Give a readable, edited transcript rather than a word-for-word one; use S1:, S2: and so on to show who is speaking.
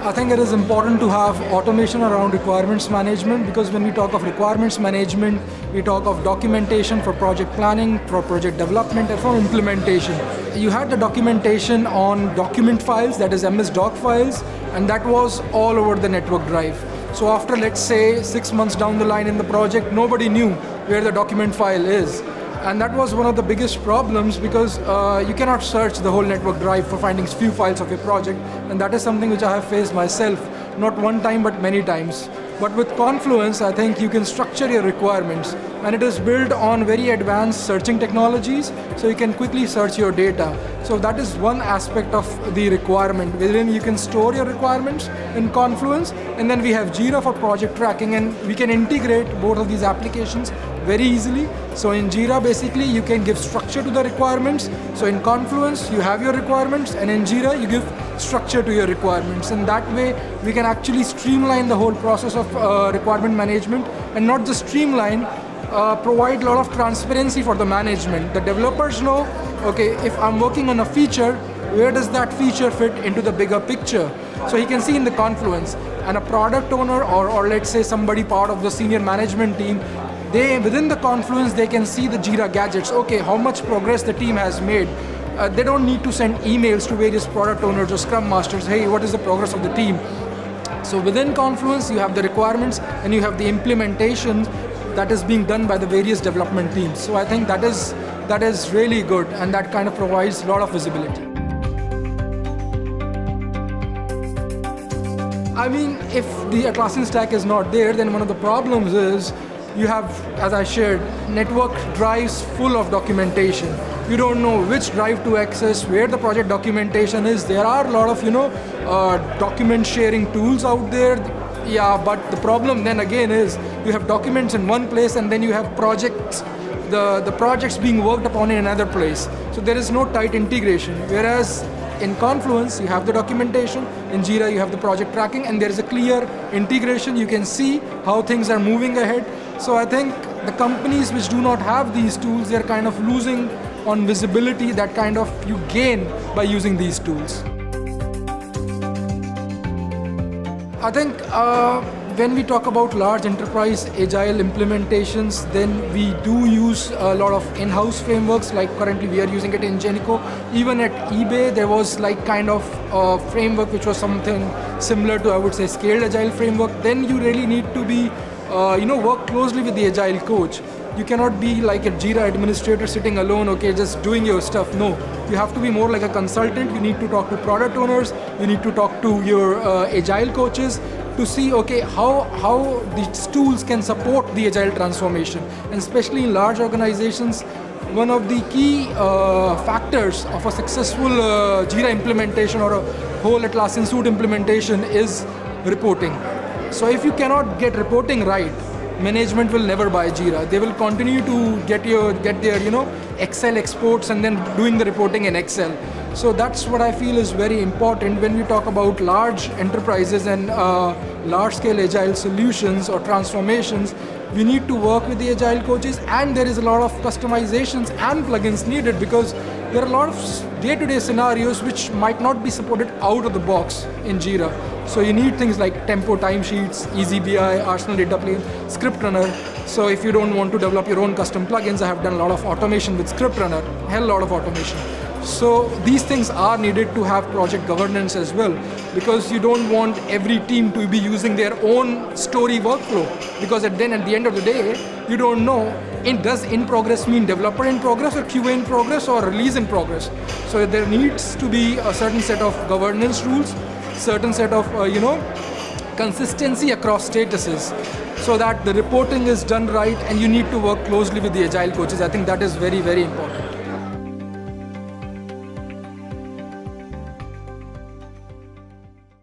S1: I think it is important to have automation around requirements management, because when we talk of requirements management, we talk of documentation for project planning, for project development, and for implementation. You had the documentation on document files, that is MS Doc files, and that was all over the network drive. So after, let's say, 6 months down the line in the project, nobody knew where the document file is. And that was one of the biggest problems, because you cannot search the whole network drive for finding few files of your project, and that is something which I have faced myself, not one time but many times. But with Confluence, I think you can structure your requirements, and it is built on very advanced searching technologies, so you can quickly search your data. So that is one aspect of the requirement, wherein you can store your requirements in Confluence, and then we have Jira for project tracking, and we can integrate both of these applications very easily. So in Jira, basically, you can give structure to the requirements. So in Confluence, you have your requirements, and in Jira, you give structure to your requirements. And that way, we can actually streamline the whole process of requirement management, and not just streamline, provide a lot of transparency for the management. The developers know, okay, if I'm working on a feature, where does that feature fit into the bigger picture? So he can see in the Confluence. And a product owner, or let's say somebody part of the senior management team, within the Confluence, they can see the Jira gadgets. Okay, how much progress the team has made. They don't need to send emails to various product owners or scrum masters, hey, what is the progress of the team? So within Confluence, you have the requirements, and you have the implementation that is being done by the various development teams. So I think that is really good, and that kind of provides a lot of visibility. I mean, if the Atlassian stack is not there, then one of the problems is you have, as I shared, network drives full of documentation. You don't know which drive to access, where the project documentation is. There are a lot of, document sharing tools out there. Yeah, but the problem then again is you have documents in one place, and then you have projects, the projects being worked upon in another place. So there is no tight integration. Whereas in Confluence, you have the documentation. In Jira, you have the project tracking, and there is a clear integration. You can see how things are moving ahead. So I think the companies which do not have these tools, they're kind of losing on visibility that kind of you gain by using these tools. I think when we talk about large enterprise agile implementations, then we do use a lot of in-house frameworks, like currently we are using it in Ingenico. Even at eBay, there was like kind of a framework which was something similar to, I would say, Scaled Agile framework. Then you really need to be work closely with the agile coach. You cannot be like a Jira administrator sitting alone, okay, just doing your stuff. No, you have to be more like a consultant. You need to talk to product owners. You need to talk to your agile coaches to see, okay, how these tools can support the agile transformation. And especially in large organizations, one of the key factors of a successful Jira implementation or a whole Atlassian suite implementation is reporting. So if you cannot get reporting right, management will never buy Jira. They will continue to get their Excel exports and then doing the reporting in Excel. So that's what I feel is very important when we talk about large enterprises and large-scale agile solutions or transformations. We need to work with the agile coaches, and there is a lot of customizations and plugins needed, because there are a lot of day-to-day scenarios which might not be supported out of the box in Jira. So you need things like tempo timesheets, EasyBI, Arsenal data plane, script runner. So if you don't want to develop your own custom plugins, I have done a lot of automation with script runner, hell lot of automation. So these things are needed to have project governance as well, because you don't want every team to be using their own story workflow, because at the end of the day, you don't know, does in progress mean developer in progress or QA in progress or release in progress? So there needs to be a certain set of governance rules, certain set of consistency across statuses, so that the reporting is done right, and you need to work closely with the agile coaches. I think that is very, very important.